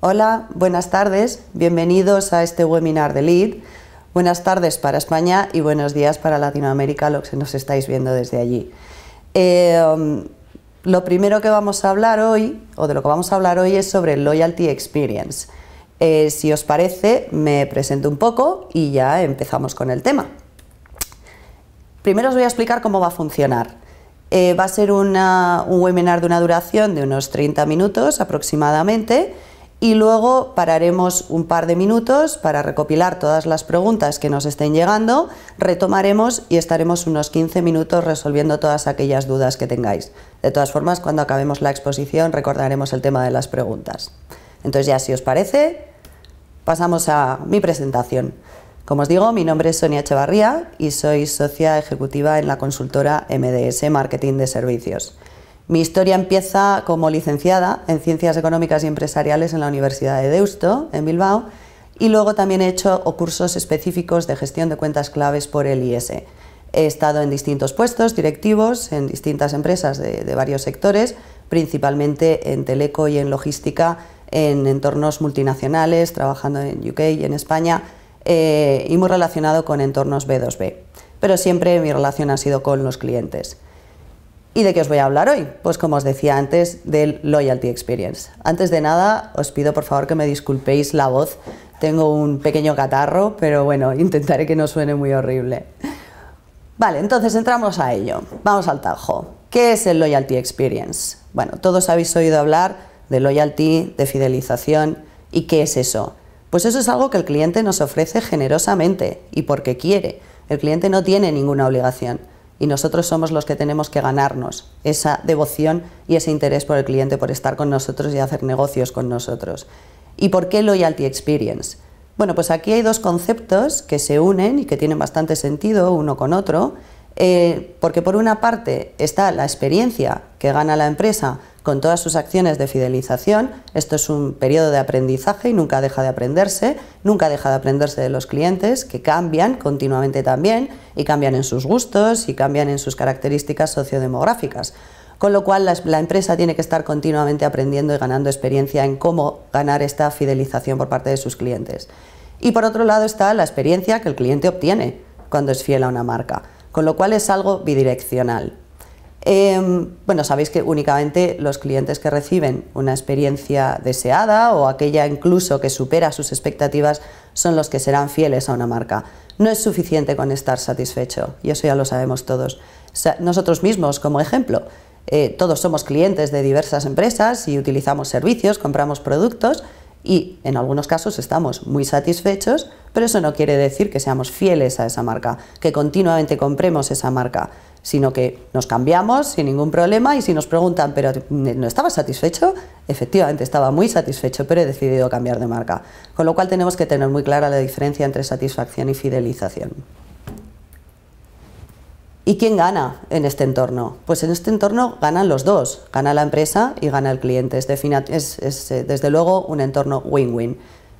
Hola, buenas tardes, bienvenidos a este webinar de LEAD. Buenas tardes para España y buenos días para Latinoamérica, los que nos estáis viendo desde allí. Lo primero que vamos a hablar hoy, o de lo que vamos a hablar hoy, es sobre el Loyalty Experience. Si os parece, me presento un poco y ya empezamos con el tema. Primero os voy a explicar cómo va a funcionar. Va a ser un webinar de una duración de unos 30 minutos aproximadamente y luego pararemos un par de minutos para recopilar todas las preguntas que nos estén llegando, retomaremos y estaremos unos 15 minutos resolviendo todas aquellas dudas que tengáis. De todas formas, cuando acabemos la exposición recordaremos el tema de las preguntas. Entonces ya, si os parece, pasamos a mi presentación. Como os digo, mi nombre es Sonia Echevarría y soy socia ejecutiva en la consultora MDS Marketing de Servicios. Mi historia empieza como licenciada en Ciencias Económicas y Empresariales en la Universidad de Deusto, en Bilbao, y luego también he hecho cursos específicos de gestión de cuentas claves por el IES. He estado en distintos puestos directivos en distintas empresas de varios sectores, principalmente en teleco y en logística, en entornos multinacionales, trabajando en UK y en España, y muy relacionado con entornos B2B. Pero siempre mi relación ha sido con los clientes. ¿Y de qué os voy a hablar hoy? Pues como os decía antes, del Loyalty Experience. Antes de nada, os pido por favor que me disculpéis la voz. Tengo un pequeño catarro, pero bueno, intentaré que no suene muy horrible. Vale, entonces entramos a ello. Vamos al tajo. ¿Qué es el Loyalty Experience? Bueno, todos habéis oído hablar de loyalty, de fidelización. ¿Y qué es eso? Pues eso es algo que el cliente nos ofrece generosamente y porque quiere. El cliente no tiene ninguna obligación. Y nosotros somos los que tenemos que ganarnos esa devoción y ese interés por el cliente, por estar con nosotros y hacer negocios con nosotros. ¿Y por qué Loyalty Experience? Bueno, pues aquí hay dos conceptos que se unen y que tienen bastante sentido uno con otro, porque por una parte está la experiencia que gana la empresa con todas sus acciones de fidelización. Esto es un periodo de aprendizaje y nunca deja de aprenderse de los clientes, que cambian continuamente también, y cambian en sus gustos y cambian en sus características sociodemográficas. Con lo cual la empresa tiene que estar continuamente aprendiendo y ganando experiencia en cómo ganar esta fidelización por parte de sus clientes. Y por otro lado está la experiencia que el cliente obtiene cuando es fiel a una marca, con lo cual es algo bidireccional. Bueno, sabéis que únicamente los clientes que reciben una experiencia deseada o aquella incluso que supera sus expectativas son los que serán fieles a una marca. No es suficiente con estar satisfecho, y eso ya lo sabemos todos. Nosotros mismos, como ejemplo, todos somos clientes de diversas empresas y utilizamos servicios, compramos productos y en algunos casos estamos muy satisfechos, pero eso no quiere decir que seamos fieles a esa marca, que continuamente compremos esa marca, sino que nos cambiamos sin ningún problema. Y si nos preguntan, ¿pero no estabas satisfecho? Efectivamente estaba muy satisfecho, pero he decidido cambiar de marca. Con lo cual tenemos que tener muy clara la diferencia entre satisfacción y fidelización. ¿Y quién gana en este entorno? Pues en este entorno ganan los dos, gana la empresa y gana el cliente. Es desde luego un entorno win-win.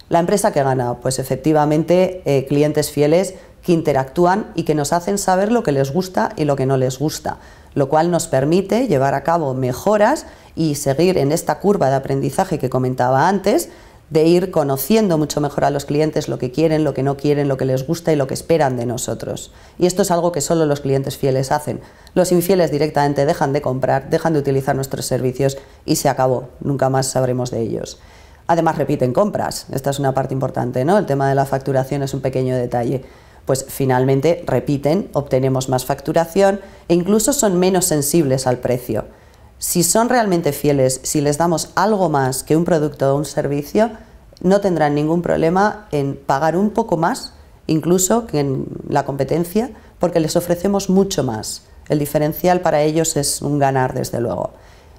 ¿La empresa que gana? Pues efectivamente clientes fieles que interactúan y que nos hacen saber lo que les gusta y lo que no les gusta, lo cual nos permite llevar a cabo mejoras y seguir en esta curva de aprendizaje que comentaba antes, de ir conociendo mucho mejor a los clientes lo que quieren, lo que no quieren, lo que les gusta y lo que esperan de nosotros. Y esto es algo que solo los clientes fieles hacen. Los infieles directamente dejan de comprar, dejan de utilizar nuestros servicios y se acabó, nunca más sabremos de ellos. Además repiten compras, esta es una parte importante, ¿no? El tema de la facturación es un pequeño detalle. Pues finalmente repiten, obtenemos más facturación e incluso son menos sensibles al precio. Si son realmente fieles, si les damos algo más que un producto o un servicio, no tendrán ningún problema en pagar un poco más, incluso que en la competencia, porque les ofrecemos mucho más. El diferencial para ellos es un ganar, desde luego.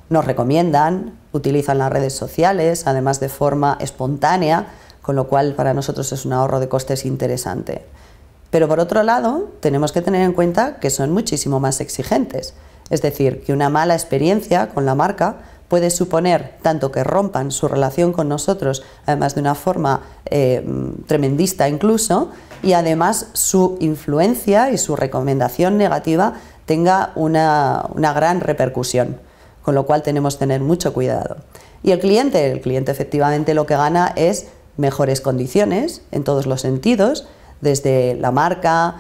Nos recomiendan, utilizan las redes sociales, además de forma espontánea, con lo cual para nosotros es un ahorro de costes interesante. Pero por otro lado, tenemos que tener en cuenta que son muchísimo más exigentes. Es decir, que una mala experiencia con la marca puede suponer tanto que rompan su relación con nosotros, además de una forma tremendista incluso, y además su influencia y su recomendación negativa tenga una gran repercusión, con lo cual tenemos que tener mucho cuidado. Y el cliente efectivamente lo que gana es mejores condiciones en todos los sentidos, desde la marca,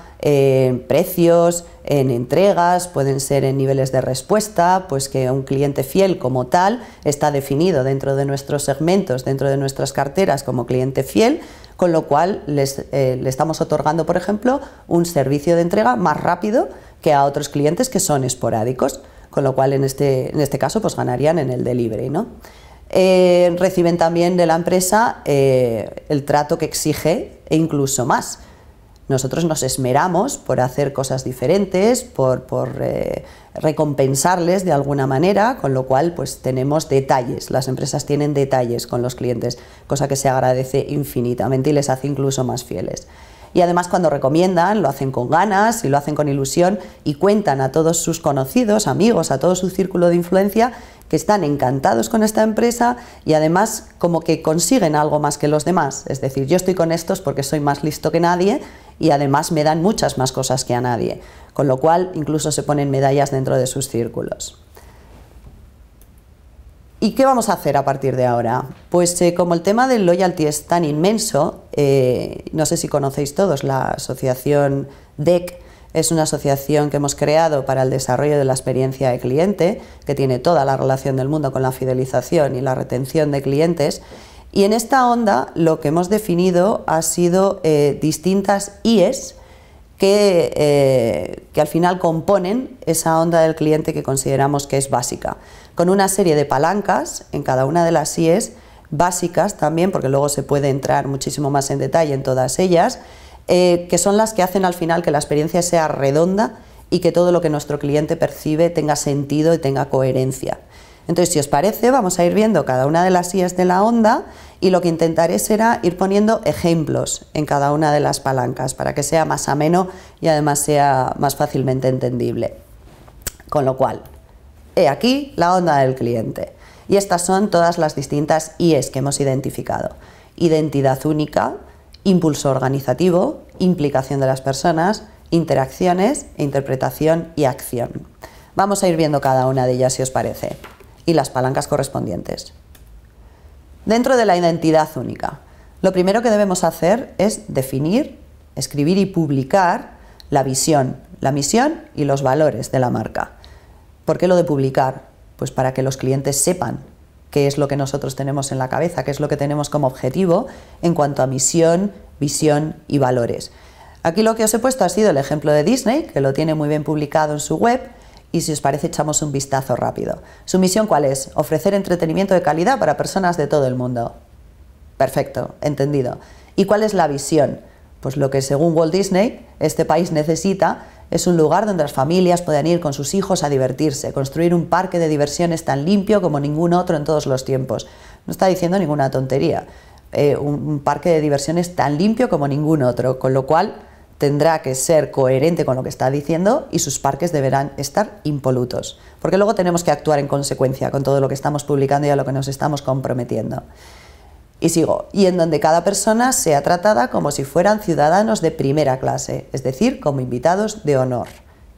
precios, en entregas, pueden ser en niveles de respuesta, pues que un cliente fiel como tal está definido dentro de nuestros segmentos, dentro de nuestras carteras como cliente fiel, con lo cual le estamos otorgando, por ejemplo, un servicio de entrega más rápido que a otros clientes que son esporádicos, con lo cual en este caso pues ganarían en el delivery, ¿no? Reciben también de la empresa el trato que exige e incluso más. Nosotros nos esmeramos por hacer cosas diferentes, por recompensarles de alguna manera, con lo cual pues tenemos detalles, las empresas tienen detalles con los clientes, cosa que se agradece infinitamente y les hace incluso más fieles. Y además cuando recomiendan, lo hacen con ganas y lo hacen con ilusión y cuentan a todos sus conocidos, amigos, a todo su círculo de influencia que están encantados con esta empresa y además como que consiguen algo más que los demás. Es decir, yo estoy con estos porque soy más listo que nadie y además me dan muchas más cosas que a nadie, con lo cual incluso se ponen medallas dentro de sus círculos. ¿Y qué vamos a hacer a partir de ahora? Pues como el tema del loyalty es tan inmenso, no sé si conocéis todos la asociación DEC, es una asociación que hemos creado para el desarrollo de la experiencia de cliente, que tiene toda la relación del mundo con la fidelización y la retención de clientes. Y en esta onda lo que hemos definido ha sido distintas IES que al final componen esa onda del cliente que consideramos que es básica, con una serie de palancas en cada una de las IES básicas también, porque luego se puede entrar muchísimo más en detalle en todas ellas, que son las que hacen al final que la experiencia sea redonda y que todo lo que nuestro cliente percibe tenga sentido y tenga coherencia. Entonces, si os parece, vamos a ir viendo cada una de las IES de la onda y lo que intentaré será ir poniendo ejemplos en cada una de las palancas para que sea más ameno y además sea más fácilmente entendible. Con lo cual, he aquí la onda del cliente. Y estas son todas las distintas IES que hemos identificado. Identidad única, impulso organizativo, implicación de las personas, interacciones, interpretación y acción. Vamos a ir viendo cada una de ellas si os parece. Y las palancas correspondientes. Dentro de la identidad única, lo primero que debemos hacer es definir, escribir y publicar la visión, la misión y los valores de la marca. ¿Por qué lo de publicar? Pues para que los clientes sepan qué es lo que nosotros tenemos en la cabeza, qué es lo que tenemos como objetivo en cuanto a misión, visión y valores. Aquí lo que os he puesto ha sido el ejemplo de Disney, que lo tiene muy bien publicado en su web, y si os parece echamos un vistazo rápido. ¿Su misión cuál es? Ofrecer entretenimiento de calidad para personas de todo el mundo. Perfecto, entendido. ¿Y cuál es la visión? Pues lo que según Walt Disney este país necesita es un lugar donde las familias puedan ir con sus hijos a divertirse, construir un parque de diversiones tan limpio como ningún otro en todos los tiempos. No está diciendo ninguna tontería. Un parque de diversiones tan limpio como ningún otro, con lo cual tendrá que ser coherente con lo que está diciendo y sus parques deberán estar impolutos, porque luego tenemos que actuar en consecuencia con todo lo que estamos publicando y a lo que nos estamos comprometiendo. Y sigo, y en donde cada persona sea tratada como si fueran ciudadanos de primera clase, es decir, como invitados de honor.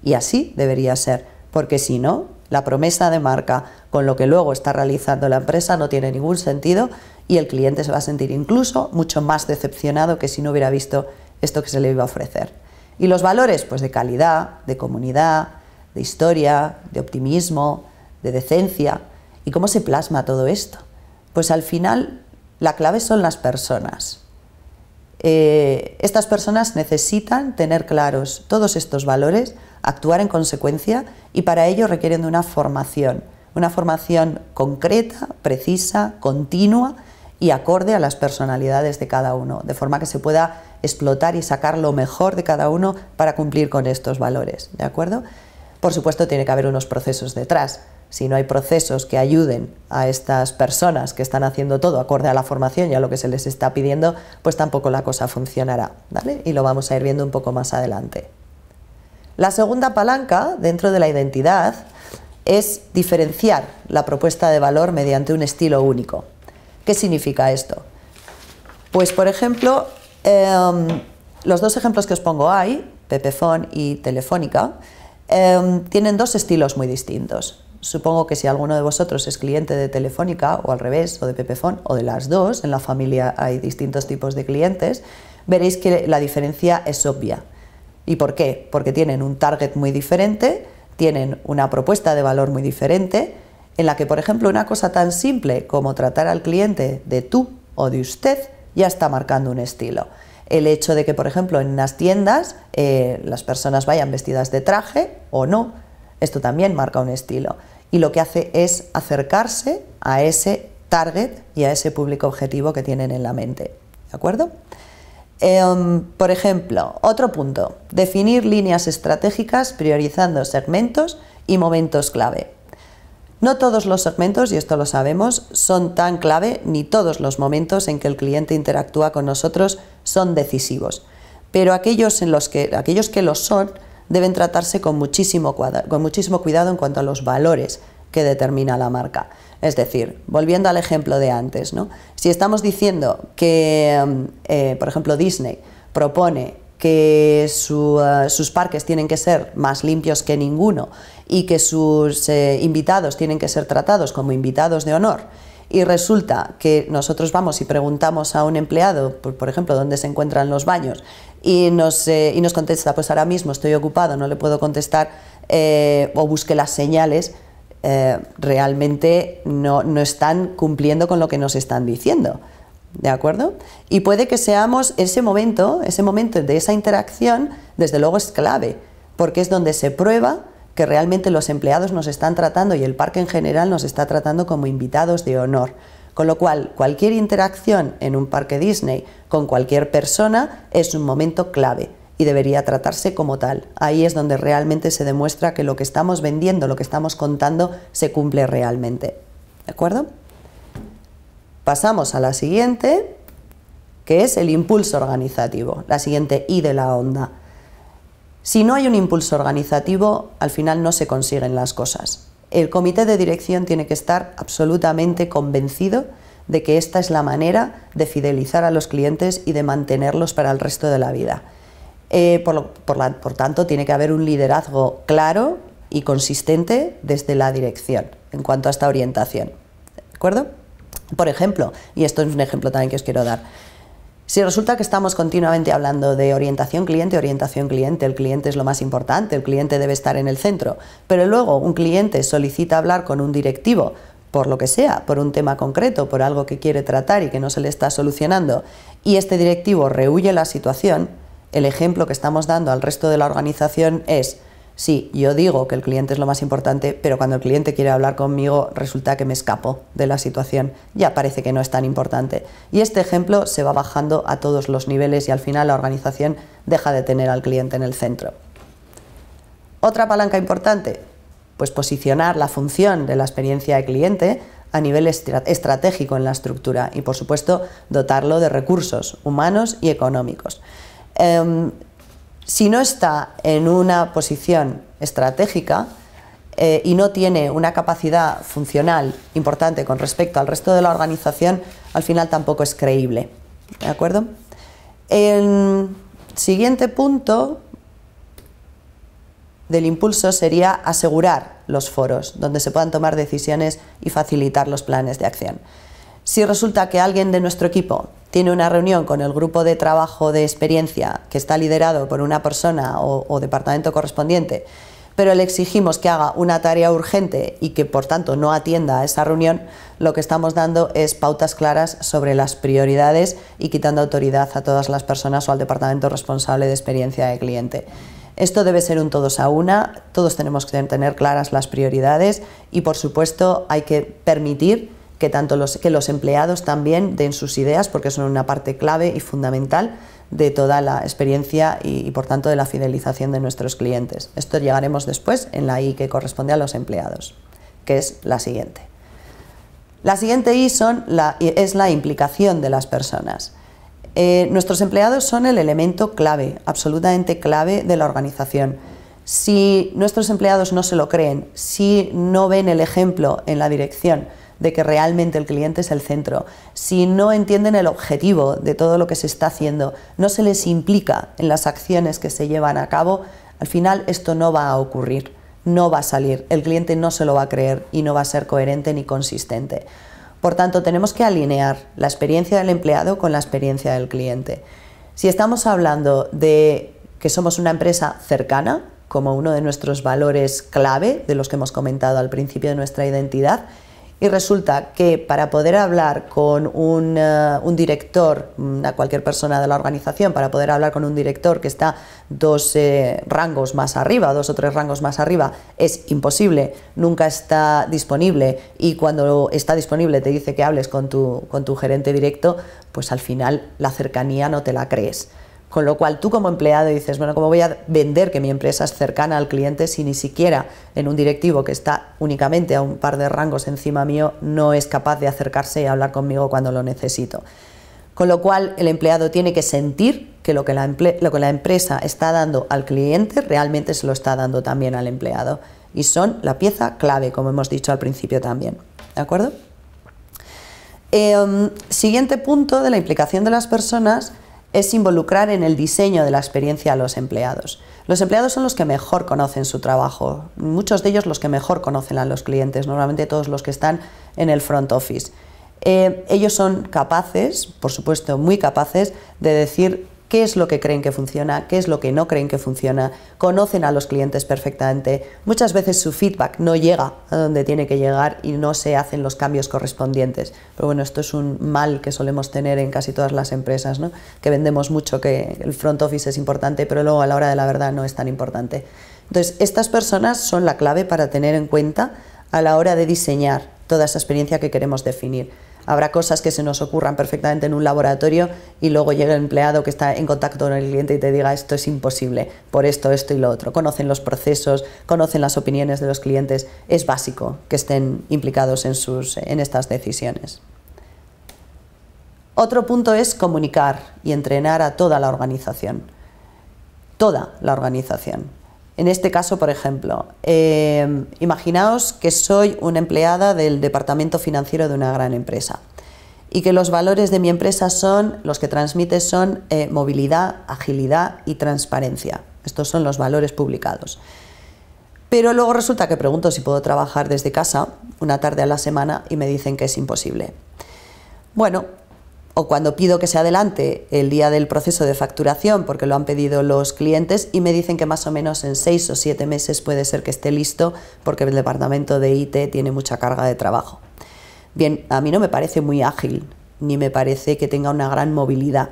Y así debería ser, porque si no, la promesa de marca con lo que luego está realizando la empresa no tiene ningún sentido y el cliente se va a sentir incluso mucho más decepcionado que si no hubiera visto esto que se le iba a ofrecer. Y los valores, pues de calidad, de comunidad, de historia, de optimismo, de decencia. ¿Y cómo se plasma todo esto? Pues al final la clave son las personas. Estas personas necesitan tener claros todos estos valores, actuar en consecuencia y para ello requieren de una formación concreta, precisa, continua y acorde a las personalidades de cada uno, de forma que se pueda explotar y sacar lo mejor de cada uno para cumplir con estos valores, ¿de acuerdo? Por supuesto tiene que haber unos procesos detrás. Si no hay procesos que ayuden a estas personas que están haciendo todo acorde a la formación y a lo que se les está pidiendo, pues tampoco la cosa funcionará, ¿vale? Y lo vamos a ir viendo un poco más adelante. La segunda palanca dentro de la identidad es diferenciar la propuesta de valor mediante un estilo único. ¿Qué significa esto? Pues por ejemplo, los dos ejemplos que os pongo ahí, Pepefon y Telefónica, tienen dos estilos muy distintos. Supongo que si alguno de vosotros es cliente de Telefónica o al revés, o de Pepefon, o de las dos, en la familia hay distintos tipos de clientes, veréis que la diferencia es obvia. ¿Y por qué? Porque tienen un target muy diferente, tienen una propuesta de valor muy diferente, en la que, por ejemplo, una cosa tan simple como tratar al cliente de tú o de usted ya está marcando un estilo. El hecho de que, por ejemplo, en unas tiendas las personas vayan vestidas de traje o no, esto también marca un estilo. Y lo que hace es acercarse a ese target y a ese público objetivo que tienen en la mente. ¿De acuerdo? Por ejemplo, otro punto, definir líneas estratégicas priorizando segmentos y momentos clave. No todos los segmentos, y esto lo sabemos, son tan clave, ni todos los momentos en que el cliente interactúa con nosotros son decisivos, pero aquellos que lo son deben tratarse con muchísimo cuidado en cuanto a los valores que determina la marca. Es decir, volviendo al ejemplo de antes, ¿no? Si estamos diciendo que, por ejemplo, Disney propone que sus parques tienen que ser más limpios que ninguno y que sus invitados tienen que ser tratados como invitados de honor, y resulta que nosotros vamos y preguntamos a un empleado, por ejemplo, dónde se encuentran los baños, y nos contesta, pues ahora mismo estoy ocupado, no le puedo contestar, o busque las señales, realmente no están cumpliendo con lo que nos están diciendo. ¿De acuerdo? Y puede que seamos ese momento de esa interacción, desde luego es clave, porque es donde se prueba que realmente los empleados nos están tratando y el parque en general nos está tratando como invitados de honor. Con lo cual, cualquier interacción en un parque Disney con cualquier persona es un momento clave y debería tratarse como tal. Ahí es donde realmente se demuestra que lo que estamos vendiendo, lo que estamos contando, se cumple realmente. ¿De acuerdo? Pasamos a la siguiente, que es el impulso organizativo, la siguiente I de la onda. Si no hay un impulso organizativo, al final no se consiguen las cosas. El comité de dirección tiene que estar absolutamente convencido de que esta es la manera de fidelizar a los clientes y de mantenerlos para el resto de la vida. Por tanto, tiene que haber un liderazgo claro y consistente desde la dirección en cuanto a esta orientación. ¿De acuerdo? Por ejemplo, y esto es un ejemplo también que os quiero dar, si resulta que estamos continuamente hablando de orientación cliente, el cliente es lo más importante, el cliente debe estar en el centro, pero luego un cliente solicita hablar con un directivo, por lo que sea, por un tema concreto, por algo que quiere tratar y que no se le está solucionando, y este directivo rehúye la situación, el ejemplo que estamos dando al resto de la organización es: sí, yo digo que el cliente es lo más importante, pero cuando el cliente quiere hablar conmigo resulta que me escapo de la situación, ya parece que no es tan importante. Y este ejemplo se va bajando a todos los niveles y al final la organización deja de tener al cliente en el centro. Otra palanca importante, pues posicionar la función de la experiencia de cliente a nivel estratégico en la estructura y, por supuesto, dotarlo de recursos humanos y económicos. Si no está en una posición estratégica y no tiene una capacidad funcional importante con respecto al resto de la organización, al final tampoco es creíble. ¿De acuerdo? El siguiente punto del impulso sería asegurar los foros donde se puedan tomar decisiones y facilitar los planes de acción. Si resulta que alguien de nuestro equipo tiene una reunión con el grupo de trabajo de experiencia que está liderado por una persona o departamento correspondiente, pero le exigimos que haga una tarea urgente y que por tanto no atienda a esa reunión, lo que estamos dando es pautas claras sobre las prioridades y quitando autoridad a todas las personas o al departamento responsable de experiencia de cliente. Esto debe ser un todos a una, todos tenemos que tener claras las prioridades y, por supuesto, hay que permitir que los empleados también den sus ideas, porque son una parte clave y fundamental de toda la experiencia y por tanto de la fidelización de nuestros clientes. Esto llegaremos después en la I que corresponde a los empleados, que es la siguiente. La siguiente I es la implicación de las personas. Nuestros empleados son el elemento clave, absolutamente clave de la organización. Si nuestros empleados no se lo creen, si no ven el ejemplo en la dirección de que realmente el cliente es el centro, si no entienden el objetivo de todo lo que se está haciendo, no se les implica en las acciones que se llevan a cabo, al final esto no va a ocurrir. no va a salir, el cliente no se lo va a creer y no va a ser coherente ni consistente. Por tanto, tenemos que alinear la experiencia del empleado con la experiencia del cliente. Si estamos hablando de que somos una empresa cercana, como uno de nuestros valores clave, de los que hemos comentado al principio de nuestra identidad, y resulta que para poder hablar con un director, cualquier persona de la organización, para poder hablar con un director que está dos rangos más arriba, 2 o 3 rangos más arriba, es imposible, nunca está disponible, y cuando está disponible te dice que hables con tu gerente directo, pues al final la cercanía no te la crees. Con lo cual tú como empleado dices, bueno, ¿cómo voy a vender que mi empresa es cercana al cliente si ni siquiera en un directivo que está únicamente a un par de rangos encima mío no es capaz de acercarse y hablar conmigo cuando lo necesito? Con lo cual el empleado tiene que sentir que lo que la empresa está dando al cliente realmente se lo está dando también al empleado. Y son la pieza clave, como hemos dicho al principio también. ¿De acuerdo? Siguiente punto de la implicación de las personas es involucrar en el diseño de la experiencia a los empleados. Los empleados son los que mejor conocen su trabajo, muchos de ellos los que mejor conocen a los clientes, normalmente todos los que están en el front office. Ellos son capaces, por supuesto muy capaces, de decir qué es lo que creen que funciona, qué es lo que no creen que funciona, conocen a los clientes perfectamente, muchas veces su feedback no llega a donde tiene que llegar y no se hacen los cambios correspondientes. Pero bueno, esto es un mal que solemos tener en casi todas las empresas, ¿no? Que vendemos mucho que el front office es importante, pero luego a la hora de la verdad no es tan importante. Entonces, estas personas son la clave para tener en cuenta a la hora de diseñar toda esa experiencia que queremos definir. Habrá cosas que se nos ocurran perfectamente en un laboratorio y luego llega el empleado que está en contacto con el cliente y te diga esto es imposible, por esto, esto y lo otro. Conocen los procesos, conocen las opiniones de los clientes. Es básico que estén implicados en estas decisiones. Otro punto es comunicar y entrenar a toda la organización. Toda la organización. En este caso, por ejemplo, imaginaos que soy una empleada del departamento financiero de una gran empresa y que los valores de mi empresa los que transmite son movilidad, agilidad y transparencia. Estos son los valores publicados. Pero luego resulta que pregunto si puedo trabajar desde casa una tarde a la semana y me dicen que es imposible. Bueno, o cuando pido que se adelante el día del proceso de facturación porque lo han pedido los clientes y me dicen que más o menos en 6 o 7 meses puede ser que esté listo porque el departamento de IT tiene mucha carga de trabajo. Bien, a mí no me parece muy ágil, ni me parece que tenga una gran movilidad.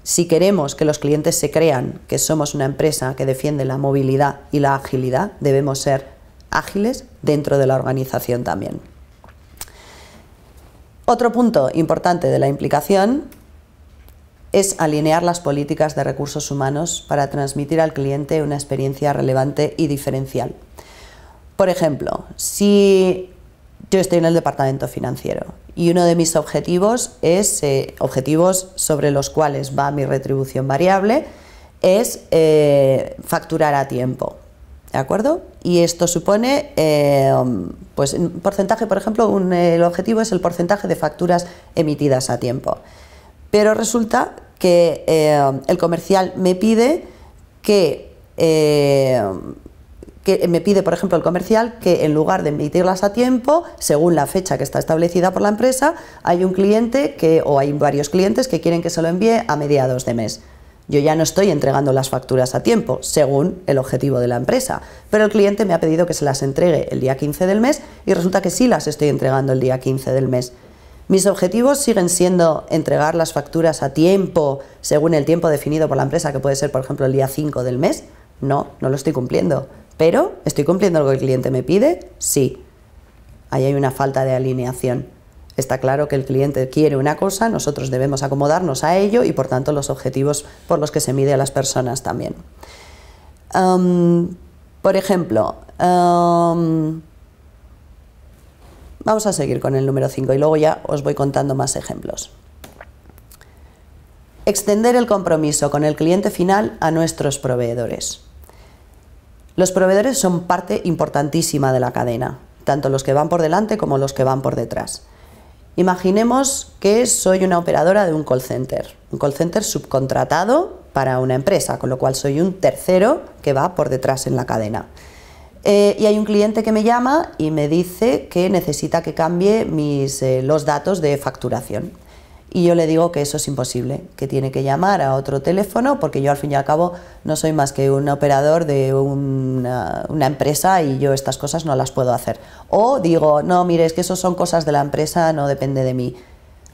Si queremos que los clientes se crean que somos una empresa que defiende la movilidad y la agilidad, debemos ser ágiles dentro de la organización también. Otro punto importante de la implicación es alinear las políticas de recursos humanos para transmitir al cliente una experiencia relevante y diferencial. Por ejemplo, si yo estoy en el departamento financiero y uno de mis objetivos es, objetivos sobre los cuales va mi retribución variable, es facturar a tiempo. ¿De acuerdo? Y esto supone, pues en porcentaje, por ejemplo, el objetivo es el porcentaje de facturas emitidas a tiempo. Pero resulta que el comercial me pide por ejemplo, el comercial que en lugar de emitirlas a tiempo, según la fecha que está establecida por la empresa, hay un cliente o hay varios clientes que quieren que se lo envíe a mediados de mes. Yo ya no estoy entregando las facturas a tiempo, según el objetivo de la empresa, pero el cliente me ha pedido que se las entregue el día 15 del mes y resulta que sí las estoy entregando el día 15 del mes. ¿Mis objetivos siguen siendo entregar las facturas a tiempo, según el tiempo definido por la empresa, que puede ser, por ejemplo, el día 5 del mes? No, no lo estoy cumpliendo. ¿Pero estoy cumpliendo lo que el cliente me pide? Sí. Ahí hay una falta de alineación. Está claro que el cliente quiere una cosa, nosotros debemos acomodarnos a ello y por tanto los objetivos por los que se mide a las personas también. Por ejemplo, vamos a seguir con el número 5 y luego ya os voy contando más ejemplos. Extender el compromiso con el cliente final a nuestros proveedores. Los proveedores son parte importantísima de la cadena, tanto los que van por delante como los que van por detrás. Imaginemos que soy una operadora de un call center subcontratado para una empresa, con lo cual soy un tercero que va por detrás en la cadena. Y hay un cliente que me llama y me dice que necesita que cambie los datos de facturación. Y yo le digo que eso es imposible, que tiene que llamar a otro teléfono, porque yo al fin y al cabo no soy más que un operador de una empresa y yo estas cosas no las puedo hacer. O digo, no, mire, es que eso son cosas de la empresa, no depende de mí.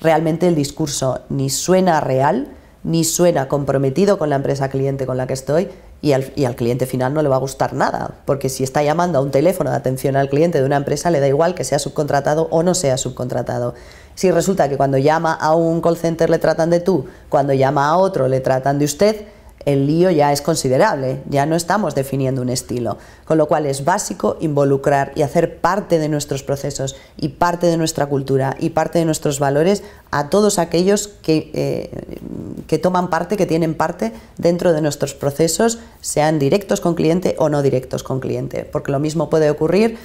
Realmente el discurso ni suena real, ni suena comprometido con la empresa cliente con la que estoy, y al cliente final no le va a gustar nada, porque si está llamando a un teléfono de atención al cliente de una empresa, le da igual que sea subcontratado o no sea subcontratado. Si resulta que cuando llama a un call center le tratan de tú, cuando llama a otro le tratan de usted, el lío ya es considerable, ya no estamos definiendo un estilo. Con lo cual es básico involucrar y hacer parte de nuestros procesos y parte de nuestra cultura y parte de nuestros valores a todos aquellos que toman parte, que tienen parte dentro de nuestros procesos, sean directos con cliente o no directos con cliente. Porque lo mismo puede ocurrir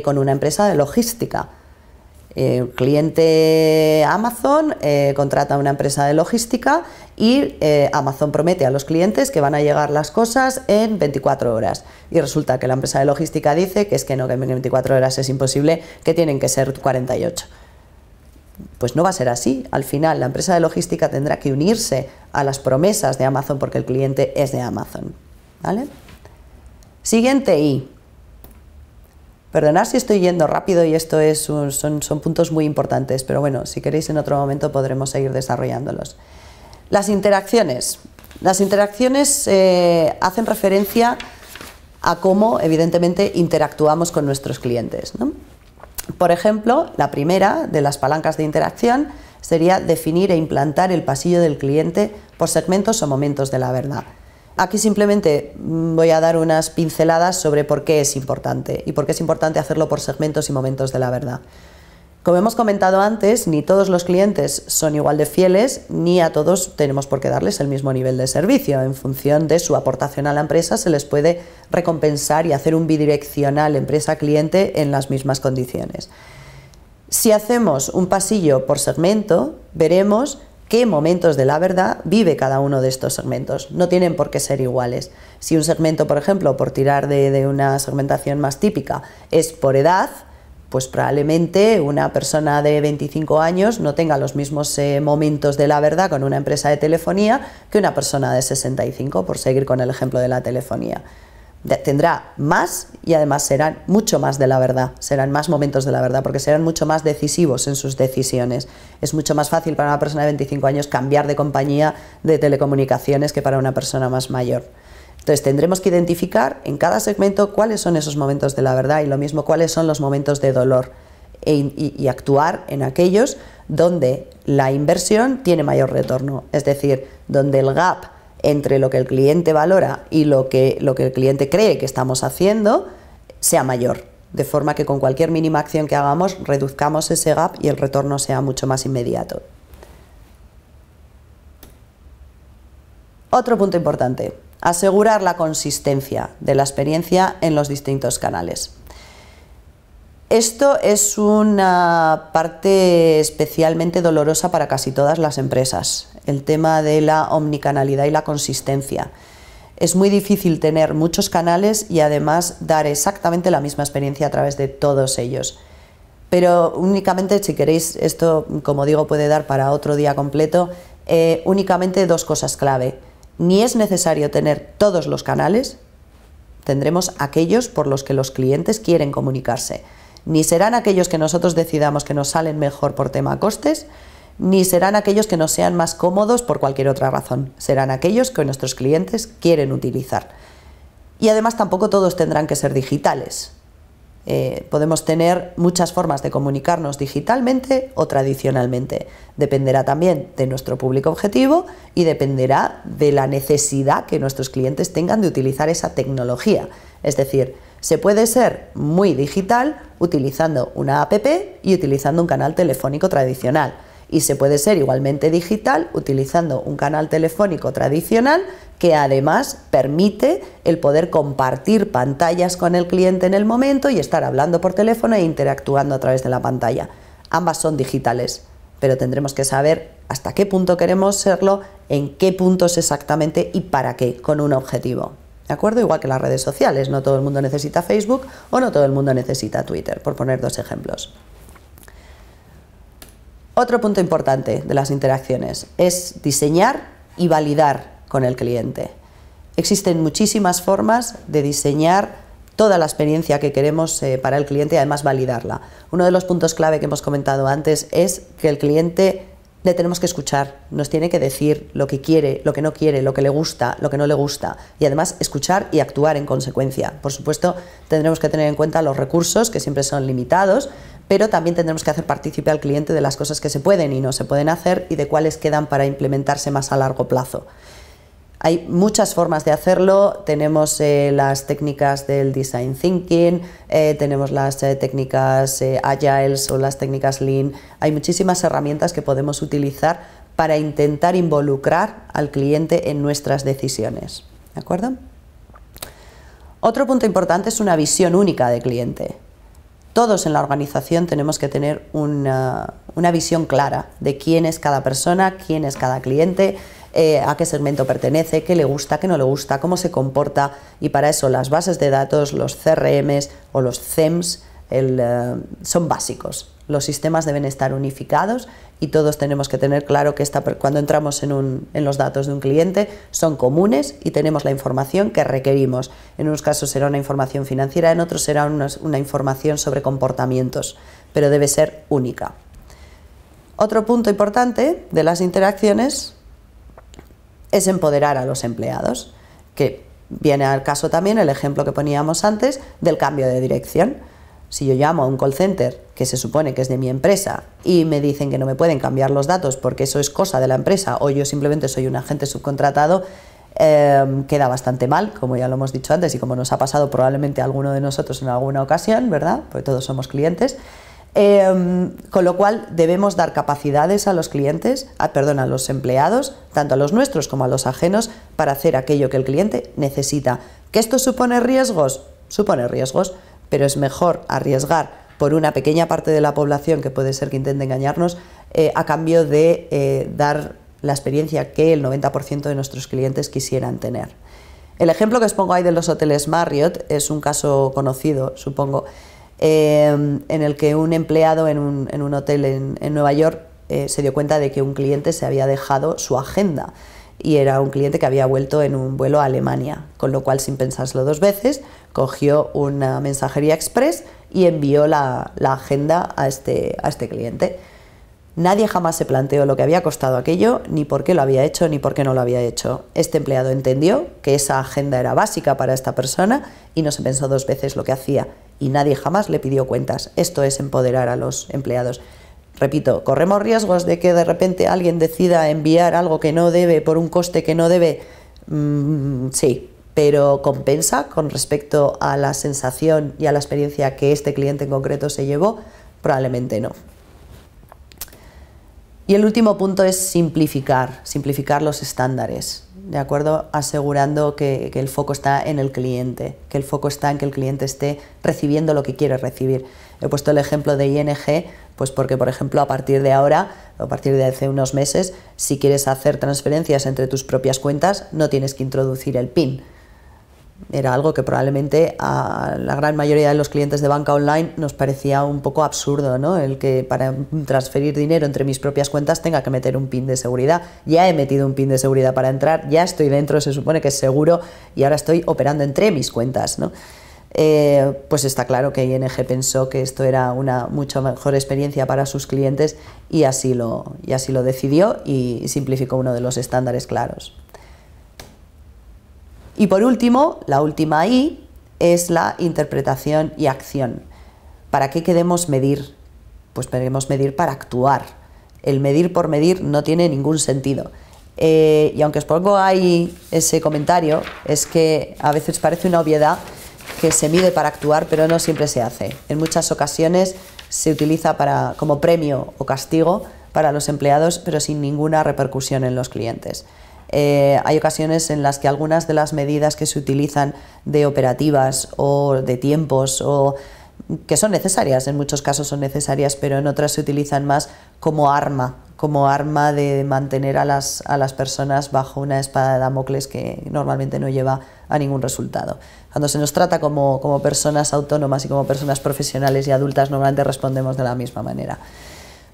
con una empresa de logística. Cliente Amazon contrata a una empresa de logística y Amazon promete a los clientes que van a llegar las cosas en 24 horas y resulta que la empresa de logística dice que es que no, que en 24 horas es imposible, que tienen que ser 48. Pues no va a ser así. Al final la empresa de logística tendrá que unirse a las promesas de Amazon porque el cliente es de Amazon, ¿vale? Siguiente I. Perdonad si estoy yendo rápido y esto son puntos muy importantes, pero bueno, si queréis en otro momento podremos seguir desarrollándolos. Las interacciones. Las interacciones hacen referencia a cómo, evidentemente, interactuamos con nuestros clientes, ¿no? Por ejemplo, la primera de las palancas de interacción sería definir e implantar el pasillo del cliente por segmentos o momentos de la verdad. Aquí simplemente voy a dar unas pinceladas sobre por qué es importante y por qué es importante hacerlo por segmentos y momentos de la verdad. Como hemos comentado antes, ni todos los clientes son igual de fieles, ni a todos tenemos por qué darles el mismo nivel de servicio. En función de su aportación a la empresa se les puede recompensar y hacer un bidireccional empresa-cliente en las mismas condiciones. Si hacemos un pasillo por segmento, veremos qué momentos de la verdad vive cada uno de estos segmentos. No tienen por qué ser iguales. Si un segmento, por ejemplo, por tirar de una segmentación más típica, es por edad, pues probablemente una persona de 25 años no tenga los mismos momentos de la verdad con una empresa de telefonía que una persona de 65, por seguir con el ejemplo de la telefonía. Tendrá más y además serán mucho más de la verdad, serán más momentos de la verdad porque serán mucho más decisivos en sus decisiones. Es mucho más fácil para una persona de 25 años cambiar de compañía de telecomunicaciones que para una persona más mayor. Entonces tendremos que identificar en cada segmento cuáles son esos momentos de la verdad y lo mismo cuáles son los momentos de dolor y actuar en aquellos donde la inversión tiene mayor retorno, es decir, donde el gap entre lo que el cliente valora y lo que el cliente cree que estamos haciendo sea mayor, de forma que con cualquier mínima acción que hagamos reduzcamos ese gap y el retorno sea mucho más inmediato. Otro punto importante, asegurar la consistencia de la experiencia en los distintos canales. Esto es una parte especialmente dolorosa para casi todas las empresas, el tema de la omnicanalidad y la consistencia. Es muy difícil tener muchos canales y además dar exactamente la misma experiencia a través de todos ellos. Pero únicamente, si queréis, esto como digo puede dar para otro día completo, únicamente dos cosas clave. Ni es necesario tener todos los canales, tendremos aquellos por los que los clientes quieren comunicarse. Ni serán aquellos que nosotros decidamos que nos salen mejor por tema costes, ni serán aquellos que nos sean más cómodos por cualquier otra razón. Serán aquellos que nuestros clientes quieren utilizar. Y además tampoco todos tendrán que ser digitales. Podemos tener muchas formas de comunicarnos digitalmente o tradicionalmente. Dependerá también de nuestro público objetivo y dependerá de la necesidad que nuestros clientes tengan de utilizar esa tecnología. Es decir, se puede ser muy digital utilizando una app y utilizando un canal telefónico tradicional. Y se puede ser igualmente digital utilizando un canal telefónico tradicional que además permite el poder compartir pantallas con el cliente en el momento y estar hablando por teléfono e interactuando a través de la pantalla. Ambas son digitales, pero tendremos que saber hasta qué punto queremos serlo, en qué puntos exactamente y para qué, con un objetivo. ¿de acuerdo? Igual que las redes sociales, no todo el mundo necesita Facebook o no todo el mundo necesita Twitter, por poner dos ejemplos. Otro punto importante de las interacciones es diseñar y validar con el cliente. Existen muchísimas formas de diseñar toda la experiencia que queremos para el cliente y además validarla. Uno de los puntos clave que hemos comentado antes es que el cliente le tenemos que escuchar, nos tiene que decir lo que quiere, lo que no quiere, lo que le gusta, lo que no le gusta y además escuchar y actuar en consecuencia. Por supuesto, tendremos que tener en cuenta los recursos que siempre son limitados, pero también tendremos que hacer partícipe al cliente de las cosas que se pueden y no se pueden hacer y de cuáles quedan para implementarse más a largo plazo. Hay muchas formas de hacerlo, tenemos las técnicas del Design Thinking, tenemos las técnicas Agiles o las técnicas Lean, hay muchísimas herramientas que podemos utilizar para intentar involucrar al cliente en nuestras decisiones, ¿de acuerdo? Otro punto importante es una visión única de cliente. Todos en la organización tenemos que tener una visión clara de quién es cada persona, quién es cada cliente, a qué segmento pertenece, qué le gusta, qué no le gusta, cómo se comporta, y para eso las bases de datos, los CRMs o los CEMS son básicos. Los sistemas deben estar unificados y todos tenemos que tener claro que cuando entramos en los datos de un cliente son comunes y tenemos la información que requerimos. En unos casos será una información financiera, en otros será una información sobre comportamientos, pero debe ser única. Otro punto importante de las interacciones es empoderar a los empleados, que viene al caso también el ejemplo que poníamos antes del cambio de dirección. Si yo llamo a un call center que se supone que es de mi empresa y me dicen que no me pueden cambiar los datos porque eso es cosa de la empresa o yo simplemente soy un agente subcontratado, queda bastante mal, como ya lo hemos dicho antes y como nos ha pasado probablemente a alguno de nosotros en alguna ocasión, ¿verdad? Porque todos somos clientes. Con lo cual debemos dar capacidades a los clientes, a los empleados, tanto a los nuestros como a los ajenos, para hacer aquello que el cliente necesita. ¿Que esto supone riesgos? Supone riesgos, pero es mejor arriesgar por una pequeña parte de la población que puede ser que intente engañarnos a cambio de dar la experiencia que el 90% de nuestros clientes quisieran tener. El ejemplo que os pongo ahí de los hoteles Marriott es un caso conocido, supongo, en el que un empleado en un hotel en Nueva York se dio cuenta de que un cliente se había dejado su agenda y era un cliente que había vuelto en un vuelo a Alemania, con lo cual, sin pensárselo dos veces, cogió una mensajería express y envió la agenda a este cliente. Nadie jamás se planteó lo que había costado aquello, ni por qué lo había hecho, ni por qué no lo había hecho. Este empleado entendió que esa agenda era básica para esta persona y no se pensó dos veces lo que hacía, y nadie jamás le pidió cuentas. Esto es empoderar a los empleados. Repito, ¿corremos riesgos de que de repente alguien decida enviar algo que no debe por un coste que no debe? Sí, pero ¿compensa con respecto a la sensación y a la experiencia que este cliente en concreto se llevó? Probablemente no. Y el último punto es simplificar los estándares, ¿de acuerdo? Asegurando que el foco está en el cliente, que el foco está en que el cliente esté recibiendo lo que quiere recibir. He puesto el ejemplo de ING, pues porque, por ejemplo, a partir de ahora, o a partir de hace unos meses, si quieres hacer transferencias entre tus propias cuentas, no tienes que introducir el PIN. Era algo que probablemente a la gran mayoría de los clientes de banca online nos parecía un poco absurdo, ¿no? El que para transferir dinero entre mis propias cuentas tenga que meter un PIN de seguridad. Ya he metido un PIN de seguridad para entrar, ya estoy dentro, se supone que es seguro y ahora estoy operando entre mis cuentas, ¿no? Pues está claro que ING pensó que esto era una mucho mejor experiencia para sus clientes y así lo decidió y simplificó uno de los estándares claros. Y por último, la última I es la interpretación y acción. ¿Para qué queremos medir? Pues queremos medir para actuar. El medir por medir no tiene ningún sentido. Y aunque os pongo ahí ese comentario, es que a veces parece una obviedad que se mide para actuar, pero no siempre se hace. En muchas ocasiones se utiliza como premio o castigo para los empleados, pero sin ninguna repercusión en los clientes. Hay ocasiones en las que algunas de las medidas que se utilizan de operativas o de tiempos o que son necesarias, en muchos casos son necesarias, pero en otras se utilizan más como arma como arma de mantener a las personas bajo una espada de Damocles que normalmente no lleva a ningún resultado. Cuando se nos trata como personas autónomas y como personas profesionales y adultas, normalmente respondemos de la misma manera.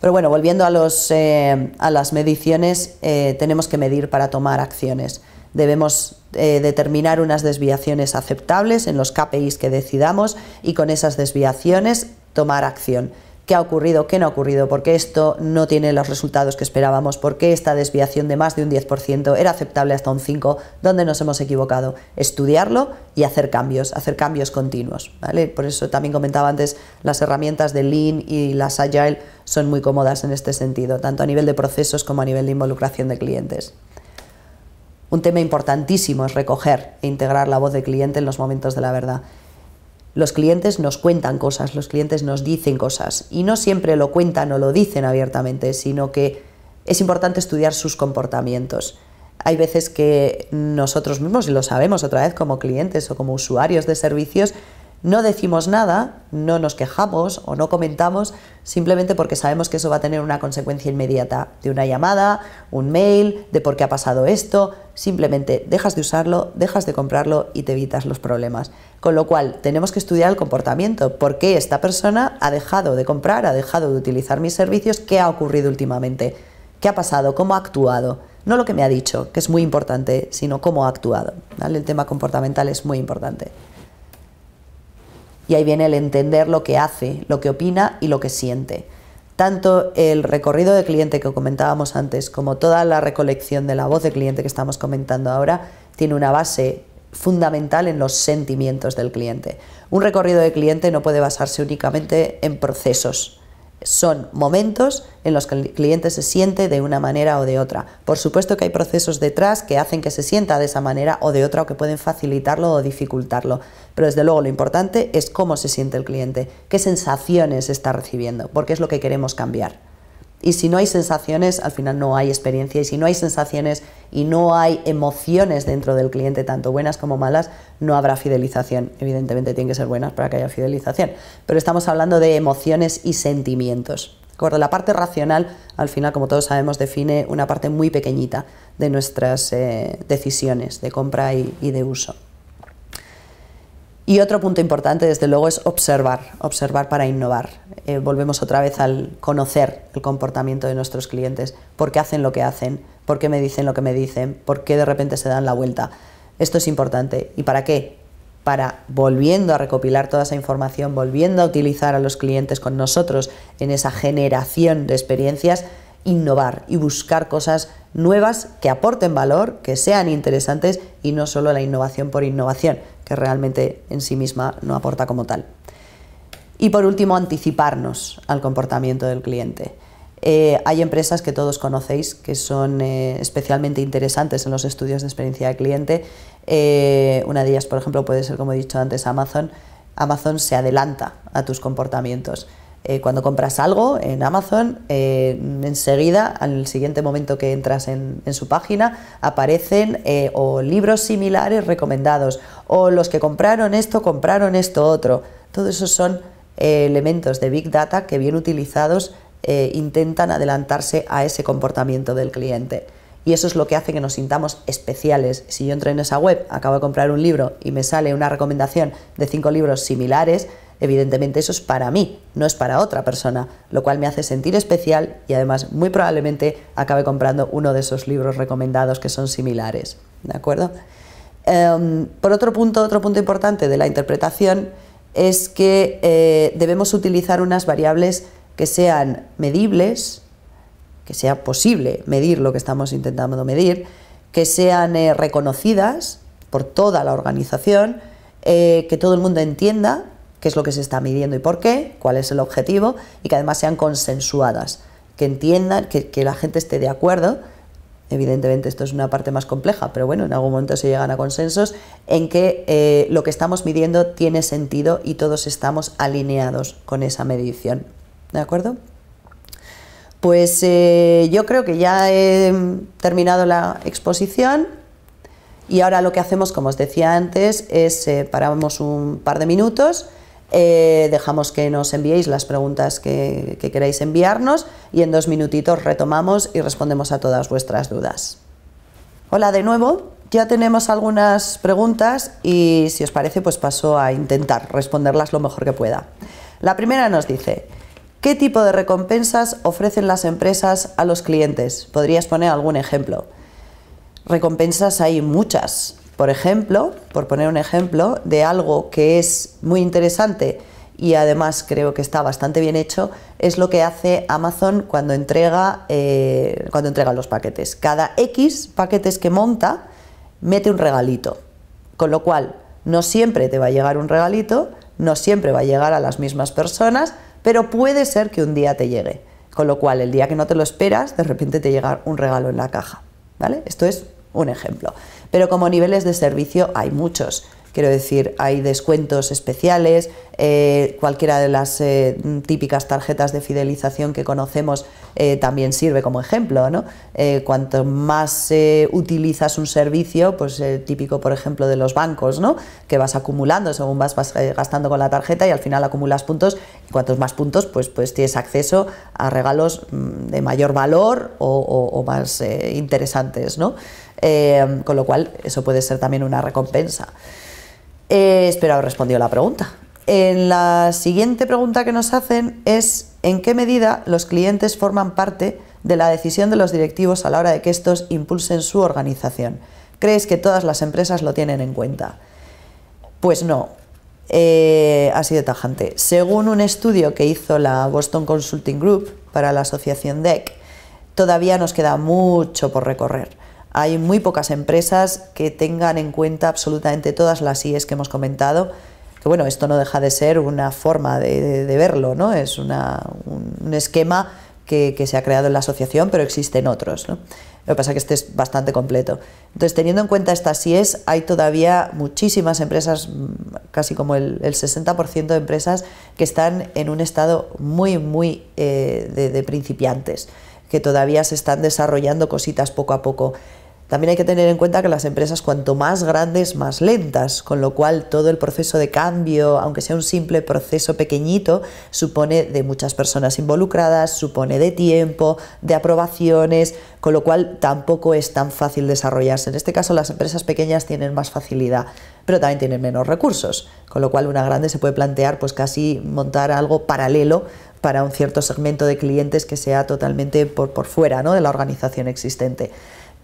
Pero bueno, volviendo a las mediciones, tenemos que medir para tomar acciones. Debemos determinar unas desviaciones aceptables en los KPIs que decidamos y con esas desviaciones tomar acción. ¿Qué ha ocurrido? ¿Qué no ha ocurrido? ¿Por qué esto no tiene los resultados que esperábamos? ¿Por qué esta desviación de más de un 10% era aceptable hasta un 5%? ¿Dónde nos hemos equivocado? Estudiarlo y hacer cambios continuos, ¿vale? Por eso también comentaba antes, las herramientas de Lean y las Agile son muy cómodas en este sentido, tanto a nivel de procesos como a nivel de involucración de clientes. Un tema importantísimo es recoger e integrar la voz del cliente en los momentos de la verdad. Los clientes nos cuentan cosas, los clientes nos dicen cosas y no siempre lo cuentan o lo dicen abiertamente, sino que es importante estudiar sus comportamientos. Hay veces que nosotros mismos, y lo sabemos otra vez como clientes o como usuarios de servicios, no decimos nada, no nos quejamos o no comentamos simplemente porque sabemos que eso va a tener una consecuencia inmediata de una llamada, un mail, de por qué ha pasado esto. Simplemente dejas de usarlo, dejas de comprarlo y te evitas los problemas. Con lo cual tenemos que estudiar el comportamiento. ¿Por qué esta persona ha dejado de comprar, ha dejado de utilizar mis servicios? ¿Qué ha ocurrido últimamente? ¿Qué ha pasado? ¿Cómo ha actuado? No lo que me ha dicho, que es muy importante, sino cómo ha actuado, ¿vale? El tema comportamental es muy importante. Y ahí viene el entender lo que hace, lo que opina y lo que siente. Tanto el recorrido de cliente que comentábamos antes, como toda la recolección de la voz de cliente que estamos comentando ahora, tiene una base fundamental en los sentimientos del cliente. Un recorrido de cliente no puede basarse únicamente en procesos. Son momentos en los que el cliente se siente de una manera o de otra. Por supuesto que hay procesos detrás que hacen que se sienta de esa manera o de otra o que pueden facilitarlo o dificultarlo. Pero desde luego lo importante es cómo se siente el cliente, qué sensaciones está recibiendo, porque es lo que queremos cambiar. Y si no hay sensaciones, al final no hay experiencia, y si no hay sensaciones y no hay emociones dentro del cliente, tanto buenas como malas, no habrá fidelización. Evidentemente tienen que ser buenas para que haya fidelización, pero estamos hablando de emociones y sentimientos. ¿De acuerdo? La parte racional, al final, como todos sabemos, define una parte muy pequeñita de nuestras decisiones de compra y de uso. Y otro punto importante, desde luego, es observar para innovar. Volvemos otra vez al conocer el comportamiento de nuestros clientes, por qué hacen lo que hacen, por qué me dicen lo que me dicen, por qué de repente se dan la vuelta. Esto es importante. ¿Y para qué? Para, volviendo a recopilar toda esa información, volviendo a utilizar a los clientes con nosotros en esa generación de experiencias, innovar y buscar cosas nuevas que aporten valor, que sean interesantes y no solo la innovación por innovación, que realmente en sí misma no aporta como tal. Y por último, anticiparnos al comportamiento del cliente. Hay empresas que todos conocéis que son especialmente interesantes en los estudios de experiencia de cliente. Una de ellas, por ejemplo, puede ser, como he dicho antes, Amazon. Amazon se adelanta a tus comportamientos. Cuando compras algo en Amazon, enseguida, al siguiente momento que entras en su página, aparecen o libros similares recomendados, o los que compraron esto otro. Todos esos son elementos de Big Data que, bien utilizados, intentan adelantarse a ese comportamiento del cliente. Y eso es lo que hace que nos sintamos especiales. Si yo entro en esa web, acabo de comprar un libro y me sale una recomendación de 5 libros similares, evidentemente eso es para mí, no es para otra persona, lo cual me hace sentir especial y además muy probablemente acabe comprando uno de esos libros recomendados que son similares, ¿de acuerdo? Por otro punto importante de la interpretación es que debemos utilizar unas variables que sean medibles, que sea posible medir lo que estamos intentando medir, que sean reconocidas por toda la organización, que todo el mundo entienda qué es lo que se está midiendo y por qué, cuál es el objetivo, y que además sean consensuadas, que entiendan, que la gente esté de acuerdo. Evidentemente esto es una parte más compleja, pero bueno, en algún momento se llegan a consensos en que lo que estamos midiendo tiene sentido y todos estamos alineados con esa medición, ¿de acuerdo? Pues yo creo que ya he terminado la exposición y ahora lo que hacemos, como os decía antes, es paramos un par de minutos, Dejamos que nos enviéis las preguntas que queráis enviarnos y en 2 minutitos retomamos y respondemos a todas vuestras dudas. Hola de nuevo, ya tenemos algunas preguntas y si os parece pues paso a intentar responderlas lo mejor que pueda. La primera nos dice: ¿qué tipo de recompensas ofrecen las empresas a los clientes? ¿Podrías poner algún ejemplo? Recompensas hay muchas. Por ejemplo, por poner un ejemplo de algo que es muy interesante y además creo que está bastante bien hecho, es lo que hace Amazon cuando entrega los paquetes. Cada X paquetes que monta, mete un regalito. Con lo cual, no siempre te va a llegar un regalito, no siempre va a llegar a las mismas personas, pero puede ser que un día te llegue. Con lo cual, el día que no te lo esperas, de repente te llega un regalo en la caja. ¿Vale? Esto es un ejemplo. Pero como niveles de servicio hay muchos. Quiero decir, hay descuentos especiales, cualquiera de las típicas tarjetas de fidelización que conocemos también sirve como ejemplo, ¿no? Cuanto más utilizas un servicio, pues típico, por ejemplo, de los bancos, ¿no? Que vas acumulando según vas gastando con la tarjeta y al final acumulas puntos. Y cuantos más puntos, pues tienes acceso a regalos de mayor valor o más interesantes, ¿no? Con lo cual, eso puede ser también una recompensa. Espero haber respondido la pregunta. La siguiente pregunta que nos hacen es: ¿en qué medida los clientes forman parte de la decisión de los directivos a la hora de que estos impulsen su organización? ¿Crees que todas las empresas lo tienen en cuenta? Pues no, así de tajante. Según un estudio que hizo la Boston Consulting Group para la asociación DEC, todavía nos queda mucho por recorrer. Hay muy pocas empresas que tengan en cuenta absolutamente todas las IEs que hemos comentado, que bueno, esto no deja de ser una forma de verlo, ¿no? Es un esquema que se ha creado en la asociación, pero existen otros, ¿no? Lo que pasa es que este es bastante completo. Entonces, teniendo en cuenta estas IEs, hay todavía muchísimas empresas, casi como el 60% de empresas, que están en un estado muy de principiantes, que todavía se están desarrollando cositas poco a poco. También hay que tener en cuenta que las empresas, cuanto más grandes, más lentas, con lo cual todo el proceso de cambio, aunque sea un simple proceso pequeñito, supone de muchas personas involucradas, supone de tiempo, de aprobaciones, con lo cual tampoco es tan fácil desarrollarse. En este caso, las empresas pequeñas tienen más facilidad, pero también tienen menos recursos, con lo cual una grande se puede plantear pues casi montar algo paralelo para un cierto segmento de clientes que sea totalmente por fuera, ¿no?, de la organización existente.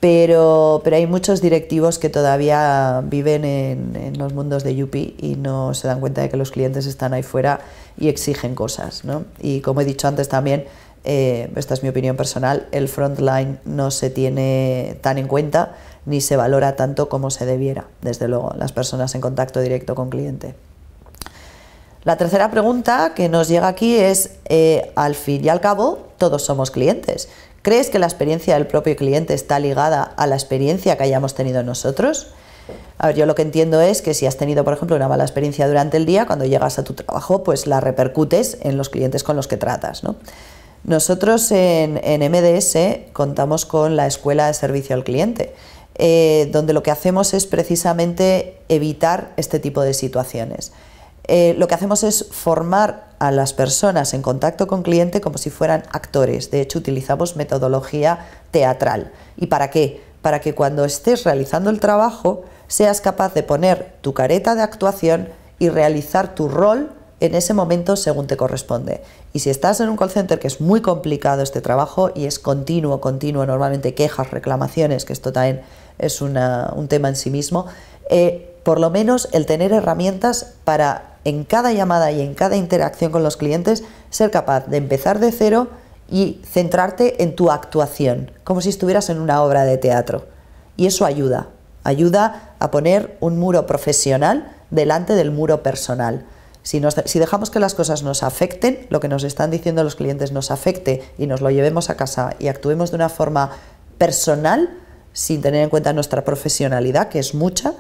Pero hay muchos directivos que todavía viven en los mundos de Yuppie y no se dan cuenta de que los clientes están ahí fuera y exigen cosas, ¿no? Y como he dicho antes también, esta es mi opinión personal, el frontline no se tiene tan en cuenta ni se valora tanto como se debiera, desde luego, las personas en contacto directo con cliente. La tercera pregunta que nos llega aquí es, al fin y al cabo, todos somos clientes. ¿Crees que la experiencia del propio cliente está ligada a la experiencia que hayamos tenido nosotros? A ver, yo lo que entiendo es que si has tenido, por ejemplo, una mala experiencia durante el día, cuando llegas a tu trabajo, pues la repercutes en los clientes con los que tratas, ¿no? Nosotros en MDS contamos con la Escuela de Servicio al Cliente, donde lo que hacemos es precisamente evitar este tipo de situaciones. Lo que hacemos es formar a las personas en contacto con cliente como si fueran actores. De hecho, utilizamos metodología teatral. ¿Y para qué? Para que cuando estés realizando el trabajo seas capaz de poner tu careta de actuación y realizar tu rol en ese momento según te corresponde. Y si estás en un call center, que es muy complicado este trabajo y es continuo, normalmente quejas, reclamaciones, que esto también es un tema en sí mismo, por lo menos el tener herramientas para en cada llamada y en cada interacción con los clientes ser capaz de empezar de cero y centrarte en tu actuación, como si estuvieras en una obra de teatro. Y eso ayuda a poner un muro profesional delante del muro personal. Si dejamos que las cosas nos afecten, lo que nos están diciendo los clientes nos afecte y nos lo llevemos a casa y actuemos de una forma personal, sin tener en cuenta nuestra profesionalidad, que es mucha,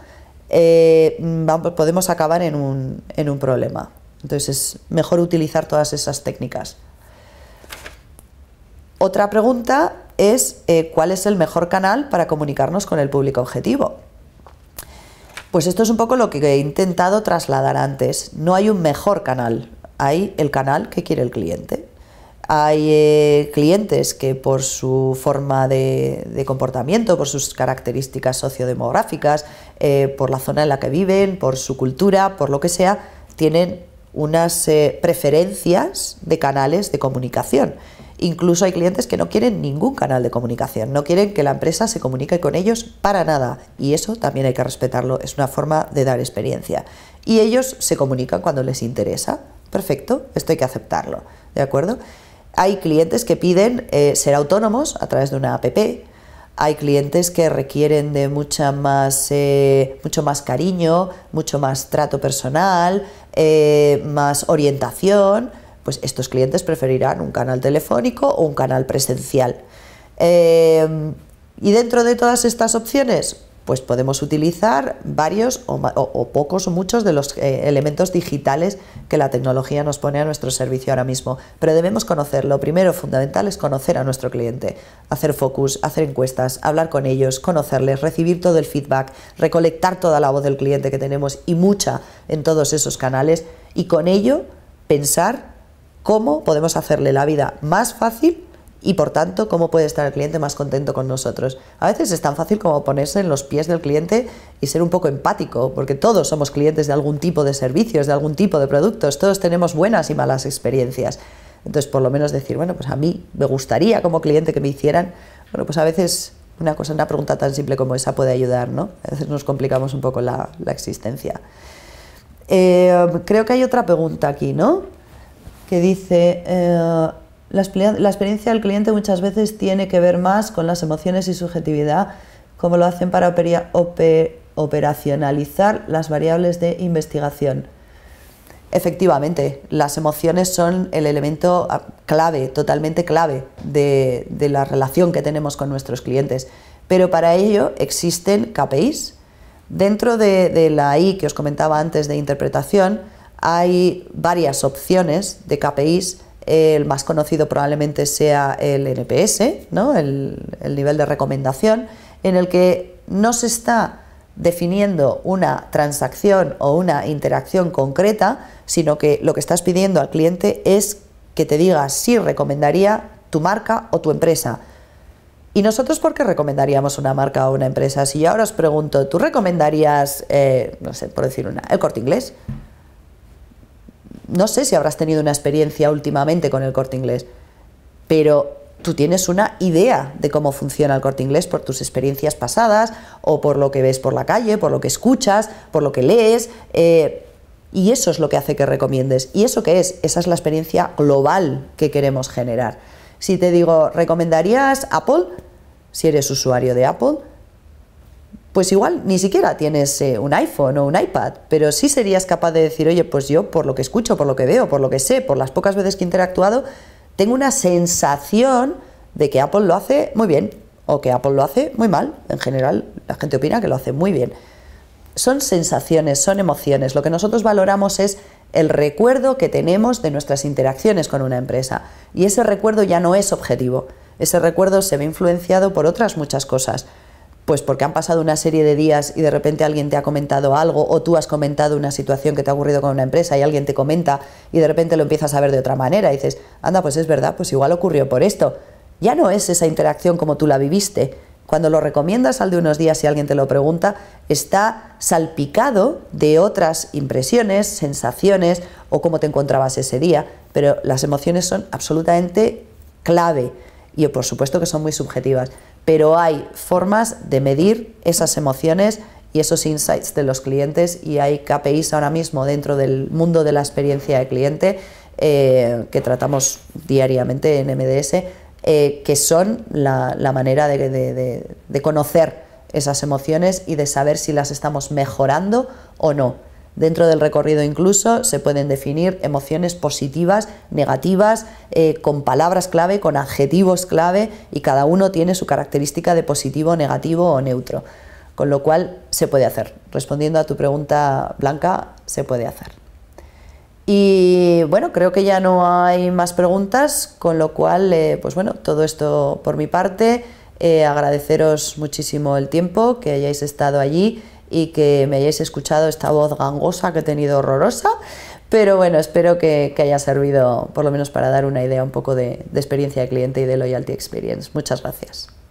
podemos acabar en un problema. Entonces es mejor utilizar todas esas técnicas. Otra pregunta es ¿cuál es el mejor canal para comunicarnos con el público objetivo? Pues esto es un poco lo que he intentado trasladar antes. No hay un mejor canal, hay el canal que quiere el cliente. Hay clientes que por su forma de comportamiento, por sus características sociodemográficas, por la zona en la que viven, por su cultura, por lo que sea, tienen unas preferencias de canales de comunicación. Incluso hay clientes que no quieren ningún canal de comunicación, no quieren que la empresa se comunique con ellos para nada, y eso también hay que respetarlo, es una forma de dar experiencia. Y ellos se comunican cuando les interesa. Perfecto, esto hay que aceptarlo, ¿de acuerdo? Hay clientes que piden ser autónomos a través de una app, hay clientes que requieren de mucho más cariño, mucho más trato personal, más orientación. Pues estos clientes preferirán un canal telefónico o un canal presencial. Y dentro de todas estas opciones, pues podemos utilizar varios o pocos o muchos de los elementos digitales que la tecnología nos pone a nuestro servicio ahora mismo. Pero debemos conocer, lo primero fundamental es conocer a nuestro cliente, hacer focus, hacer encuestas, hablar con ellos, conocerles, recibir todo el feedback, recolectar toda la voz del cliente que tenemos y mucha en todos esos canales, y con ello pensar cómo podemos hacerle la vida más fácil y por tanto cómo puede estar el cliente más contento con nosotros. A veces es tan fácil como ponerse en los pies del cliente y ser un poco empático, porque todos somos clientes de algún tipo de servicios, de algún tipo de productos, todos tenemos buenas y malas experiencias. Entonces, por lo menos decir, bueno, pues a mí me gustaría como cliente que me hicieran, bueno, pues a veces una pregunta tan simple como esa puede ayudar, ¿no? A veces nos complicamos un poco la existencia. Creo que hay otra pregunta aquí, ¿no? Que dice, la experiencia del cliente muchas veces tiene que ver más con las emociones y subjetividad, como lo hacen para operacionalizar las variables de investigación. Efectivamente, las emociones son el elemento clave, totalmente clave de la relación que tenemos con nuestros clientes, pero para ello existen KPIs. Dentro de la I que os comentaba antes de interpretación, hay varias opciones de KPIs. El más conocido probablemente sea el NPS, ¿no? el nivel de recomendación, en el que no se está definiendo una transacción o una interacción concreta, sino que lo que estás pidiendo al cliente es que te diga si recomendaría tu marca o tu empresa. ¿Y nosotros por qué recomendaríamos una marca o una empresa? Si yo ahora os pregunto, ¿tú recomendarías, no sé, por decir el Corte Inglés? No sé si habrás tenido una experiencia últimamente con el Corte Inglés, pero tú tienes una idea de cómo funciona el Corte Inglés por tus experiencias pasadas o por lo que ves por la calle, por lo que escuchas, por lo que lees, y eso es lo que hace que recomiendes. ¿Y eso qué es? Esa es la experiencia global que queremos generar. Si te digo, ¿recomendarías Apple? Si eres usuario de Apple, pues igual ni siquiera tienes un iPhone o un iPad, pero sí serías capaz de decir, oye, pues yo por lo que escucho, por lo que veo, por lo que sé, por las pocas veces que he interactuado, tengo una sensación de que Apple lo hace muy bien o que Apple lo hace muy mal. En general, la gente opina que lo hace muy bien. Son sensaciones, son emociones. Lo que nosotros valoramos es el recuerdo que tenemos de nuestras interacciones con una empresa. Y ese recuerdo ya no es objetivo. Ese recuerdo se ve influenciado por otras muchas cosas. Pues porque han pasado una serie de días y de repente alguien te ha comentado algo, o tú has comentado una situación que te ha ocurrido con una empresa y alguien te comenta y de repente lo empiezas a ver de otra manera y dices, anda, pues es verdad, pues igual ocurrió por esto. Ya no es esa interacción como tú la viviste. Cuando lo recomiendas al de unos días y alguien te lo pregunta, está salpicado de otras impresiones, sensaciones o cómo te encontrabas ese día, pero las emociones son absolutamente clave y por supuesto que son muy subjetivas, pero hay formas de medir esas emociones y esos insights de los clientes, y hay KPIs ahora mismo dentro del mundo de la experiencia de cliente que tratamos diariamente en MDS, que son la manera de conocer esas emociones y de saber si las estamos mejorando o no. Dentro del recorrido incluso se pueden definir emociones positivas, negativas, con palabras clave, con adjetivos clave, y cada uno tiene su característica de positivo, negativo o neutro. Con lo cual se puede hacer. Respondiendo a tu pregunta, Blanca, se puede hacer. Y bueno, creo que ya no hay más preguntas, con lo cual, pues bueno, todo esto por mi parte. Agradeceros muchísimo el tiempo, que hayáis estado allí, y que me hayáis escuchado esta voz gangosa que he tenido horrorosa, pero bueno, espero que haya servido por lo menos para dar una idea un poco de experiencia de cliente y de Loyalty Experience. Muchas gracias.